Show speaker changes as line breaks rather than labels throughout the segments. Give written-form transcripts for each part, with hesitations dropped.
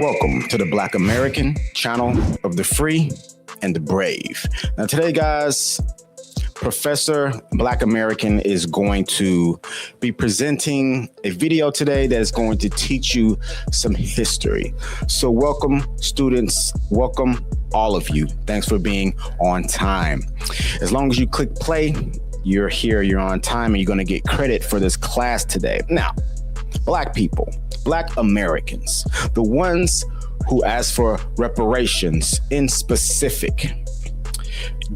Welcome to the Black American channel of the free and the brave. Now today, guys, Professor Black American is going to be presenting a video today that is going to teach you some history. So welcome, students. Welcome, all of you. Thanks for being on time. As long as you click play, you're here, you're on time, and you're going to get credit for this class today. Now, Black people, Black Americans, the ones who ask for reparations in specific.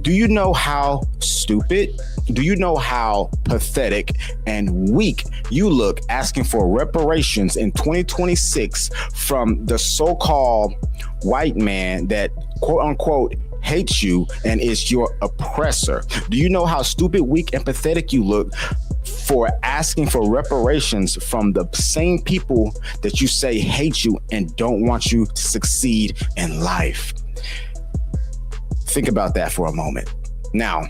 Do you know how stupid? Do you know how pathetic and weak you look asking for reparations in 2026 from the so-called white man that quote unquote hates you and is your oppressor? Do you know how stupid, weak, and pathetic you look for asking for reparations from the same people that you say hate you and don't want you to succeed in life? Think about that for a moment. Now,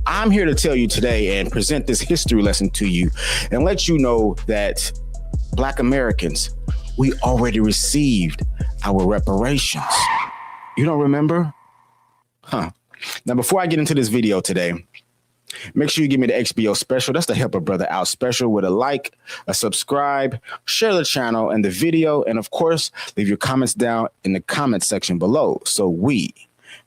I'm here to tell you today and present this history lesson to you and let you know that Black Americans, we already received our reparations. You don't remember? Huh. Now, before I get into this video today, make sure you give me the XBO special. That's the Help a Brother Out special with a like, a subscribe, share the channel and the video, and of course, leave your comments down in the comment section below so we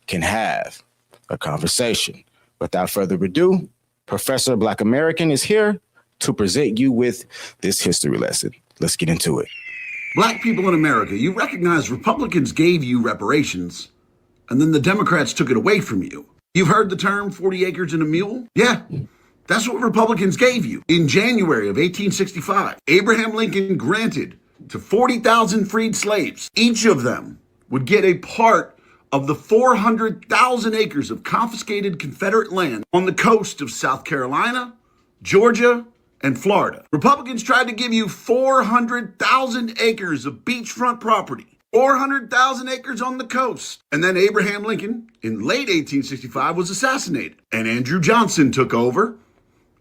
can have a conversation. Without further ado, Professor Black American is here to present you with this history lesson. Let's get into it.
Black people in America, you recognize Republicans gave you reparations, and then the Democrats took it away from you. You've heard the term 40 acres and a mule? Yeah, that's what Republicans gave you. In January of 1865, Abraham Lincoln granted to 40,000 freed slaves. Each of them would get a part of the 400,000 acres of confiscated Confederate land on the coast of South Carolina, Georgia, and Florida. Republicans tried to give you 400,000 acres of beachfront property, 400,000 acres on the coast. And then Abraham Lincoln, in late 1865, was assassinated. And Andrew Johnson took over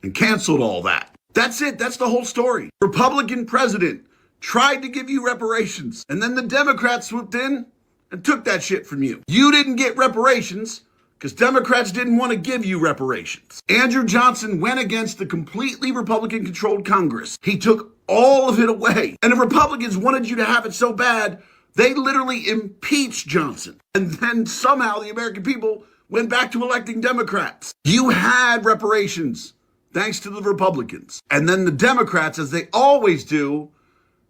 and canceled all that. That's it. That's the whole story. Republican president tried to give you reparations, and then the Democrats swooped in and took that shit from you. You didn't get reparations because Democrats didn't want to give you reparations. Andrew Johnson went against the completely Republican-controlled Congress. He took all of it away. And the Republicans wanted you to have it so bad, they literally impeached Johnson. And then somehow the American people went back to electing Democrats. You had reparations thanks to the Republicans. And then the Democrats, as they always do,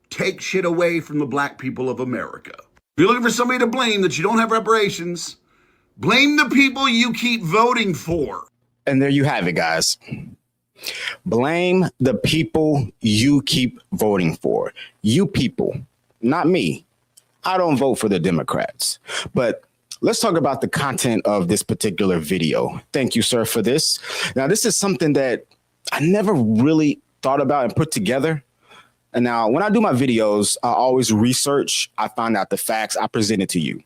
take shit away from the black people of America. If you're looking for somebody to blame that you don't have reparations, blame the people you keep voting for.
And there you have it, guys. Blame the people you keep voting for. You people, not me. I don't vote for the Democrats. But let's talk about the content of this particular video. Thank you, sir, for this. Now, this is something that I never really thought about and put together. And now when I do my videos, I always research. I find out the facts. I present it to you.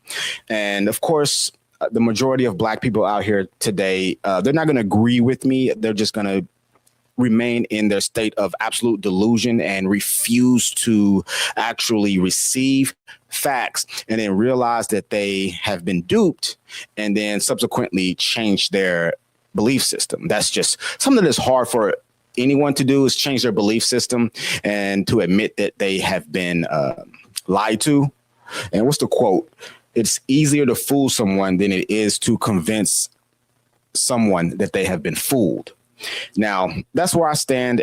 And of course, the majority of black people out here today, they're not going to agree with me. They're just going to remain in their state of absolute delusion and refuse to actually receive facts and then realize that they have been duped and then subsequently change their belief system. That's just something that's hard for anyone to do, is change their belief system and to admit that they have been lied to. And what's the quote? It's easier to fool someone than it is to convince someone that they have been fooled. Now, that's where I stand.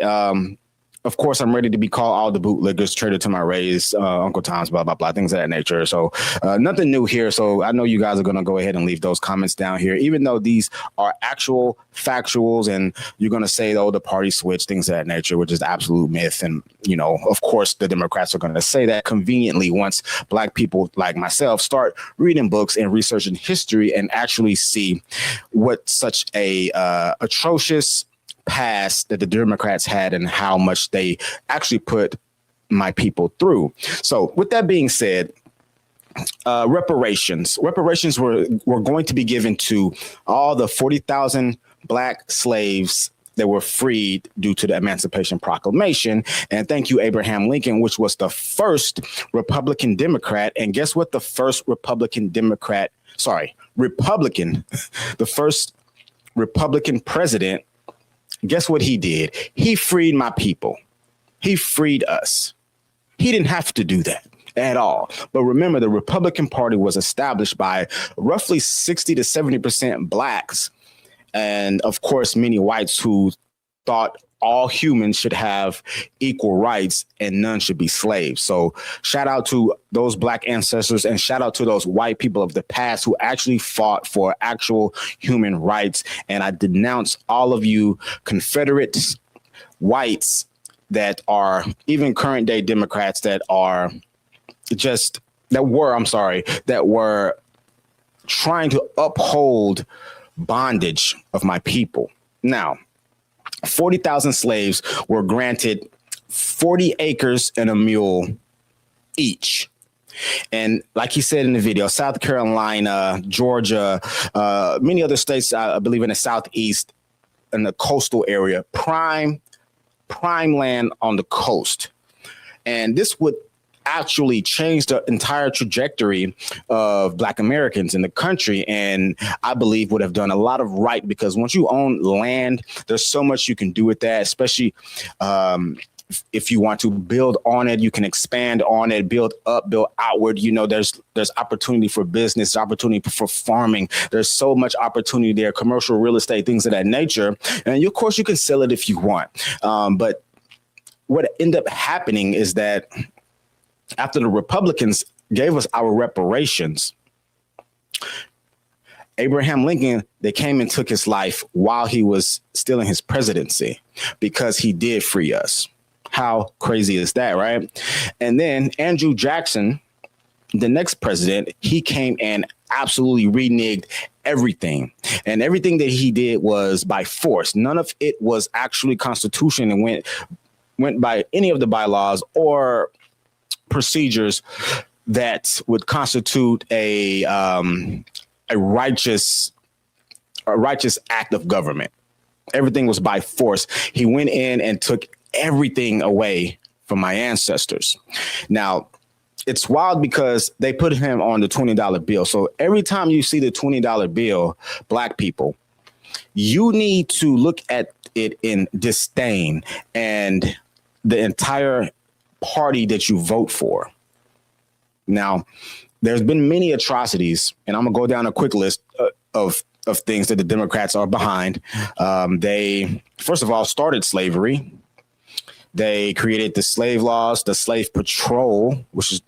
Of course, I'm ready to be called all the bootleggers, traitor to my race, Uncle Tom's, blah, blah, blah, things of that nature. So nothing new here. So I know you guys are going to go ahead and leave those comments down here, even though these are actual factuals and you're going to say, oh, the party switch, things of that nature, which is absolute myth. And, you know, of course, the Democrats are going to say that conveniently once black people like myself start reading books and researching history and actually see what such a atrocious past that the Democrats had and how much they actually put my people through. So with that being said, reparations were going to be given to all the 40,000 black slaves that were freed due to the Emancipation Proclamation. And thank you, Abraham Lincoln, which was the first Republican Democrat. And guess what? The first Republican, the first Republican president, guess what he did? He freed my people. He freed us. He didn't have to do that at all. But remember, the Republican Party was established by roughly 60 to 70% blacks. And of course, many whites who thought all humans should have equal rights and none should be slaves. So shout out to those black ancestors and shout out to those white people of the past who actually fought for actual human rights. And I denounce all of you Confederates, whites that are even current day Democrats that were trying to uphold bondage of my people. Now, 40,000 slaves were granted 40 acres and a mule each. And like he said in the video, South Carolina, Georgia, many other states, I believe in the Southeast, in the coastal area, prime land on the coast. And this would actually changed the entire trajectory of Black Americans in the country, and I believe would have done a lot of right, because once you own land, there's so much you can do with that, especially if you want to build on it, you can expand on it, build up, build outward. You know, there's opportunity for business, opportunity for farming. There's so much opportunity there, commercial real estate, things of that nature. And of course, you can sell it if you want. But what ended up happening is that after the Republicans gave us our reparations, Abraham Lincoln, they came and took his life while he was still in his presidency because he did free us. How crazy is that, right? And then Andrew Jackson, the next president, he came and absolutely reneged everything. And everything that he did was by force. None of it was actually constitution and went by any of the bylaws or procedures that would constitute a righteous act of government. Everything was by force. He went in and took everything away from my ancestors. Now, it's wild because they put him on the $20 bill. So every time you see the $20 bill, Black people, you need to look at it in disdain and the entire party that you vote for. Now, there's been many atrocities, and I'm gonna go down a quick list of things that the Democrats are behind. They, first of all, started slavery. They created the slave laws, the slave patrol, which is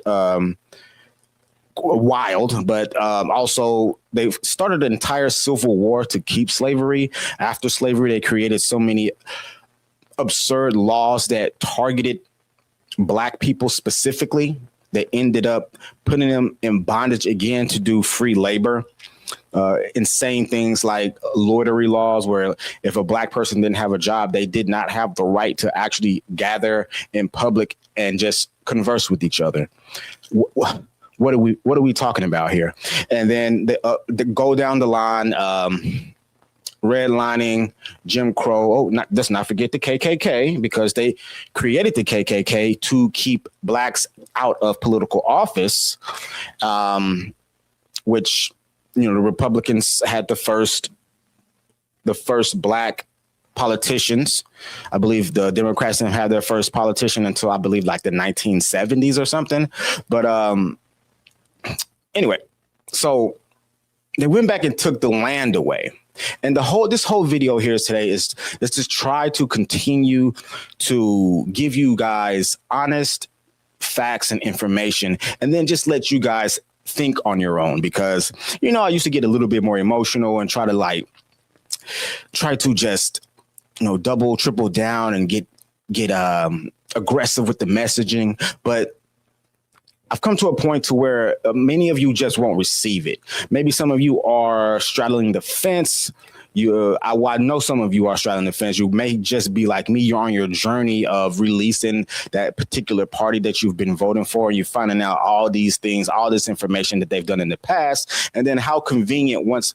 wild, but also they started an entire civil war to keep slavery. After slavery, they created so many absurd laws that targeted Black people specifically. They ended up putting them in bondage again to do free labor. Insane things like loitery laws, where if a Black person didn't have a job, they did not have the right to actually gather in public and just converse with each other. What are we talking about here? And then they go down the line. Redlining, Jim Crow. Let's not forget the KKK, because they created the KKK to keep Blacks out of political office, which, you know, the Republicans had the first Black politicians. I believe the Democrats didn't have their first politician until I believe like the 1970s or something. But anyway, so they went back and took the land away. And this whole video here today is to try to continue to give you guys honest facts and information, and then just let you guys think on your own, because, you know, I used to get a little bit more emotional and try to just, you know, double, triple down and get aggressive with the messaging. But I've come to a point to where many of you just won't receive it. Maybe some of you are straddling the fence. I know some of you are straddling the fence. You may just be like me. You're on your journey of releasing that particular party that you've been voting for, and you're finding out all these things, all this information that they've done in the past. And then how convenient once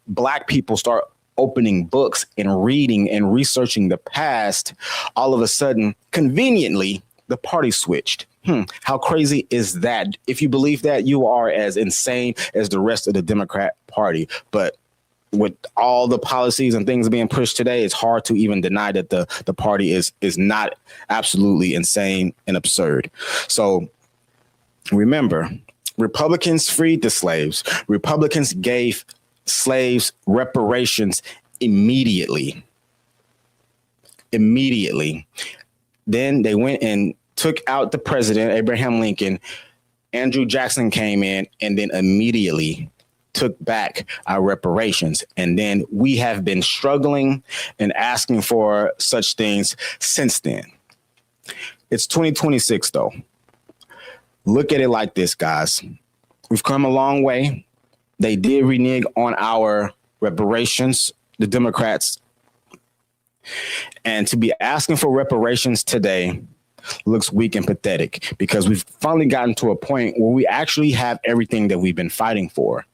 Black people start opening books and reading and researching the past, all of a sudden, conveniently, the party switched. How crazy is that? If you believe that, you are as insane as the rest of the Democrat Party. But with all the policies and things being pushed today, it's hard to even deny that the party is not absolutely insane and absurd. So remember, Republicans freed the slaves. Republicans gave slaves reparations immediately. Then they went and took out the president, Abraham Lincoln. Andrew Jackson came in and then immediately took back our reparations. And then we have been struggling and asking for such things since then. It's 2026, though. Look at it like this, guys. We've come a long way. They did renege on our reparations, the Democrats. And to be asking for reparations today looks weak and pathetic, because we've finally gotten to a point where we actually have everything that we've been fighting for.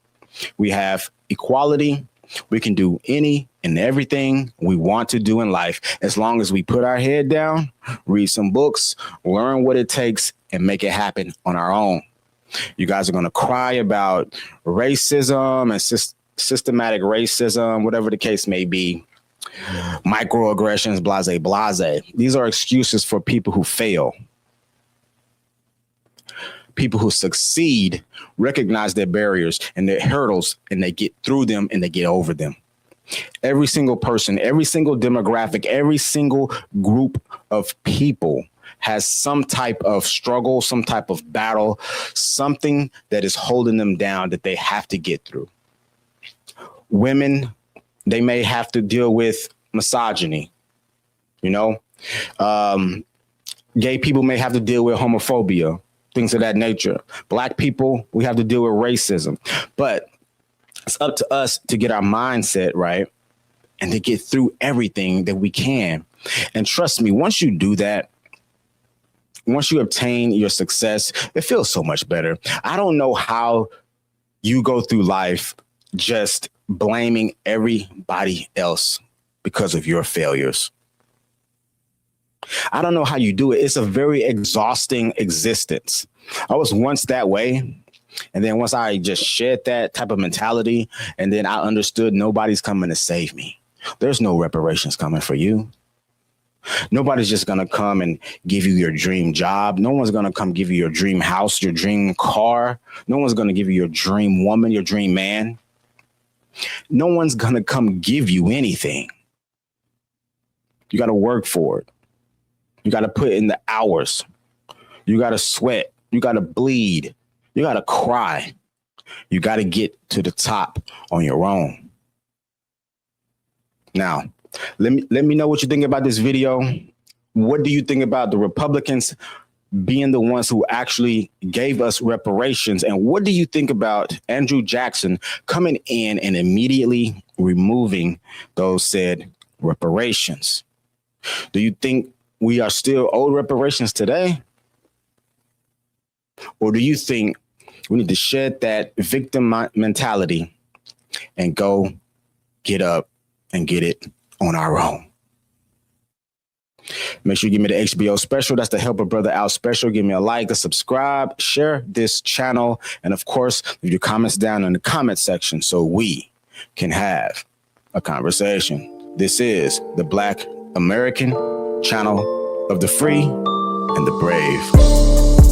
We have equality. We can do any and everything we want to do in life, as long as we put our head down, read some books, learn what it takes, and make it happen on our own. You guys are going to cry about racism and systematic racism, whatever the case may be. Microaggressions, blase, blase. These are excuses for people who fail. People who succeed recognize their barriers and their hurdles, and they get through them and they get over them. Every single person, every single demographic, every single group of people has some type of struggle, some type of battle, something that is holding them down that they have to get through. Women, they may have to deal with misogyny, gay people may have to deal with homophobia, things of that nature. Black people, we have to deal with racism. But it's up to us to get our mindset right and to get through everything that we can. And trust me, once you do that, once you obtain your success, it feels so much better. I don't know how you go through life just blaming everybody else because of your failures. I don't know how you do it. It's a very exhausting existence. I was once that way. And then once I just shed that type of mentality, and then I understood nobody's coming to save me. There's no reparations coming for you. Nobody's just going to come and give you your dream job. No one's going to come give you your dream house, your dream car. No one's going to give you your dream woman, your dream man. No one's going to come give you anything. You got to work for it. You got to put in the hours. You got to sweat. You got to bleed. You got to cry. You got to get to the top on your own. Now, let me know what you think about this video. What do you think about the Republicans being the ones who actually gave us reparations? And what do you think about Andrew Jackson coming in and immediately removing those said reparations? Do you think we are still owed reparations today? Or do you think we need to shed that victim mentality and go get up and get it on our own? Make sure you give me the HBO special. That's the Help a Brother Out special. Give me a like, a subscribe, share this channel, and of course, leave your comments down in the comment section so we can have a conversation. This is the Black American channel of the free and the brave.